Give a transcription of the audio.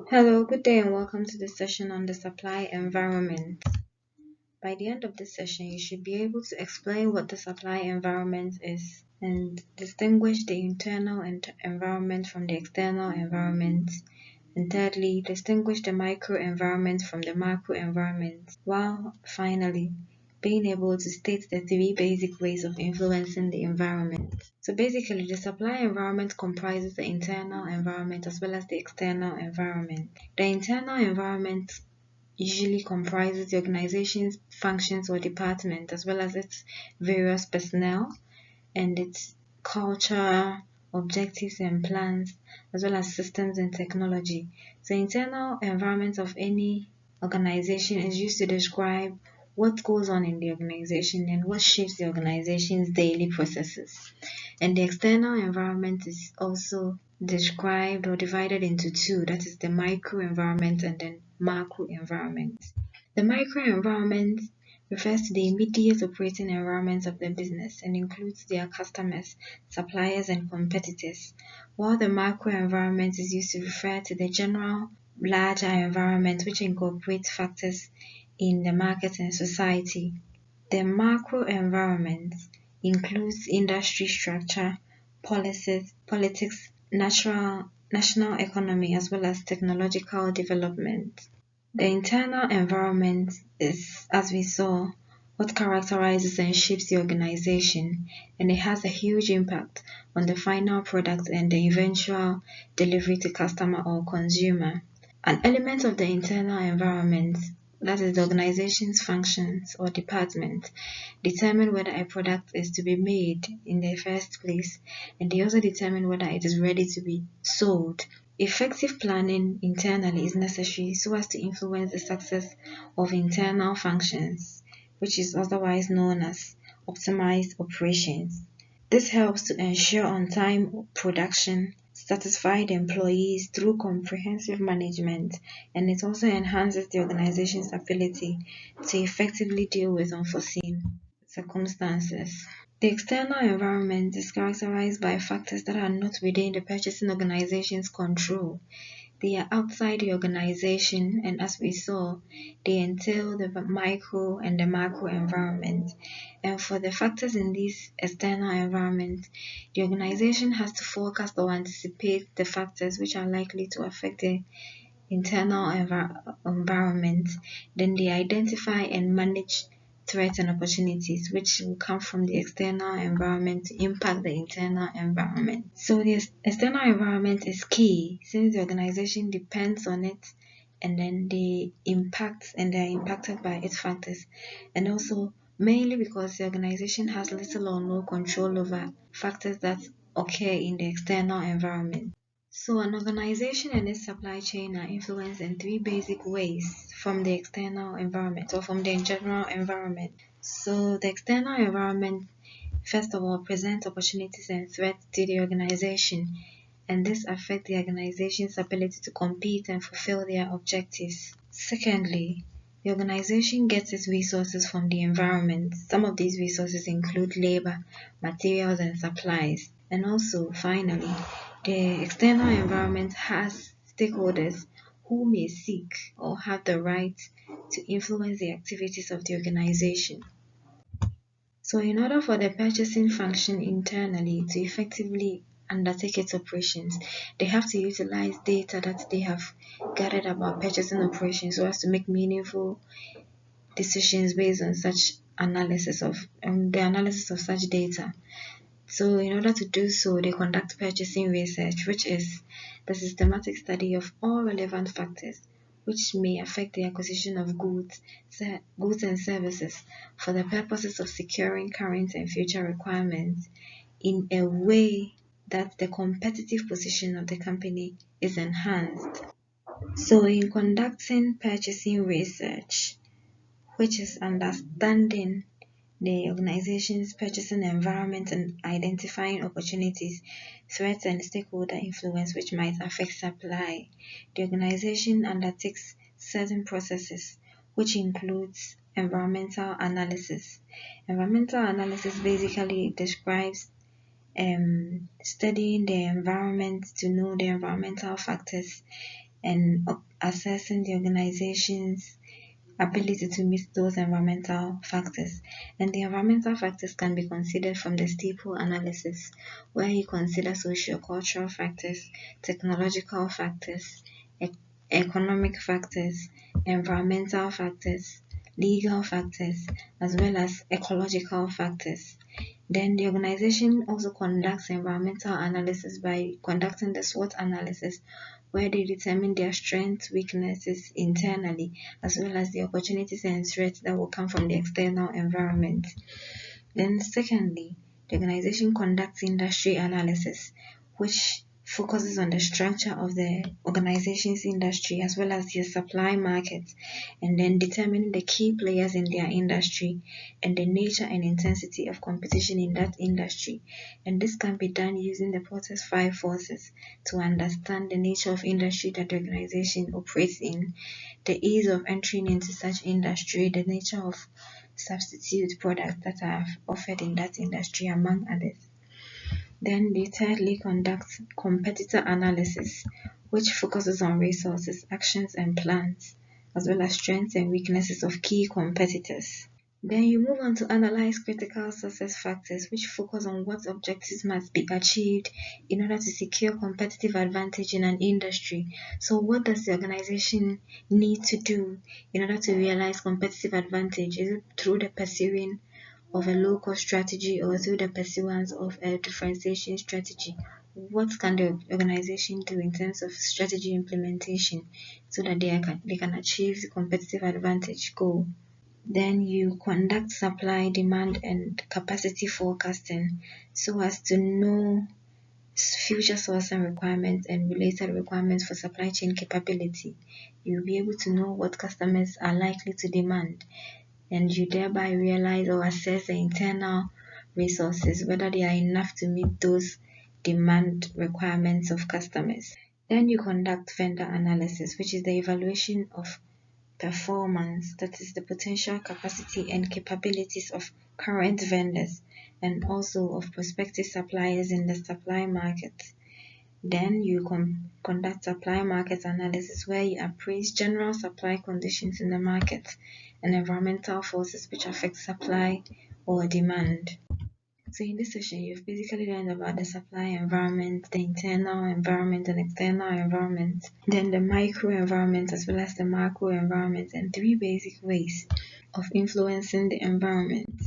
Hello, good day, and welcome to this session on the supply environment. By the end of this session, you should be able to explain what the supply environment is and distinguish the internal environment from the external environment. And thirdly, distinguish the microenvironment from the macroenvironment, while finally being able to state the three basic ways of influencing the environment. So basically, the supply environment comprises the internal environment as well as the external environment. The internal environment usually comprises the organization's functions or department as well as its various personnel and its culture, objectives and plans, as well as systems and technology. So internal environment of any organization is used to describe what goes on in the organization and what shapes the organization's daily processes. And the external environment is also described or divided into two, that is the microenvironment and then macro environment. The microenvironment refers to the immediate operating environment of the business and includes their customers, suppliers, and competitors, while the macro environment is used to refer to the general larger environment which incorporates factors in the market and society. The macro environment includes industry structure, policies, politics, national economy, as well as technological development. The internal environment is, as we saw, what characterizes and shapes the organization, and it has a huge impact on the final product and the eventual delivery to customer or consumer. An element of the internal environment, that is the organization's functions or department, determine whether a product is to be made in the first place, and they also determine whether it is ready to be sold. Effective planning internally is necessary so as to influence the success of internal functions, which is otherwise known as optimized operations. This helps to ensure on-time production, satisfied employees through comprehensive management, and it also enhances the organization's ability to effectively deal with unforeseen circumstances. The external environment is characterized by factors that are not within the purchasing organization's control. They are outside the organization, and as we saw, they entail the micro and the macro environment. And for the factors in this external environment, the organization has to forecast or anticipate the factors which are likely to affect the internal environment. Then they identify and manage threats and opportunities which will come from the external environment to impact the internal environment. So the external environment is key since the organization depends on it, and then they impact and they are impacted by its factors, and also mainly because the organization has little or no control over factors that occur in the external environment. So an organization and its supply chain are influenced in three basic ways from the external environment or from the general environment. So the external environment, first of all, presents opportunities and threats to the organization, and this affects the organization's ability to compete and fulfill their objectives. Secondly, the organization gets its resources from the environment. Some of these resources include labor, materials, and supplies. And also, finally, the external environment has stakeholders who may seek or have the right to influence the activities of the organization. So in order for the purchasing function internally to effectively undertake its operations, they have to utilize data that they have gathered about purchasing operations so as to make meaningful decisions based on such analysis of the analysis of such data. So in order to do so, they conduct purchasing research, which is the systematic study of all relevant factors which may affect the acquisition of goods and services for the purposes of securing current and future requirements in a way that the competitive position of the company is enhanced. So in conducting purchasing research, which is understanding the organization's purchasing environment and identifying opportunities, threats, and stakeholder influence which might affect supply, the organization undertakes certain processes, which includes environmental analysis. Environmental analysis basically describes studying the environment to know the environmental factors and assessing the organization's ability to meet those environmental factors. And the environmental factors can be considered from the staple analysis, where you consider socio-cultural factors, technological factors, economic factors, environmental factors, legal factors, as well as ecological factors. Then the organization also conducts environmental analysis by conducting the SWOT analysis, where they determine their strengths, weaknesses internally, as well as the opportunities and threats that will come from the external environment. Then secondly, the organization conducts industry analysis, which focuses on the structure of the organization's industry as well as their supply markets, and then determining the key players in their industry and the nature and intensity of competition in that industry. And this can be done using the Porter's 5 forces to understand the nature of industry that the organization operates in, the ease of entering into such industry, the nature of substitute products that are offered in that industry, among others. Then they thirdly conduct competitor analysis, which focuses on resources, actions, and plans, as well as strengths and weaknesses of key competitors. Then you move on to analyze critical success factors, which focus on what objectives must be achieved in order to secure competitive advantage in an industry. So what does the organization need to do in order to realize competitive advantage? Is it through the pursuing of a low-cost strategy or through the pursuance of a differentiation strategy? What can the organization do in terms of strategy implementation so that they can achieve the competitive advantage goal? Then you conduct supply, demand, and capacity forecasting so as to know future sourcing requirements and related requirements for supply chain capability. You'll be able to know what customers are likely to demand, and you thereby realize or assess the internal resources, whether they are enough to meet those demand requirements of customers. Then you conduct vendor analysis, which is the evaluation of performance, that is the potential capacity and capabilities of current vendors and also of prospective suppliers in the supply market. Then you conduct supply market analysis, where you appraise general supply conditions in the market and environmental forces which affect supply or demand. So in this session, you've basically learned about the supply environment, the internal environment and external environment, then the micro environment as well as the macro environment, and 3 basic ways of influencing the environment.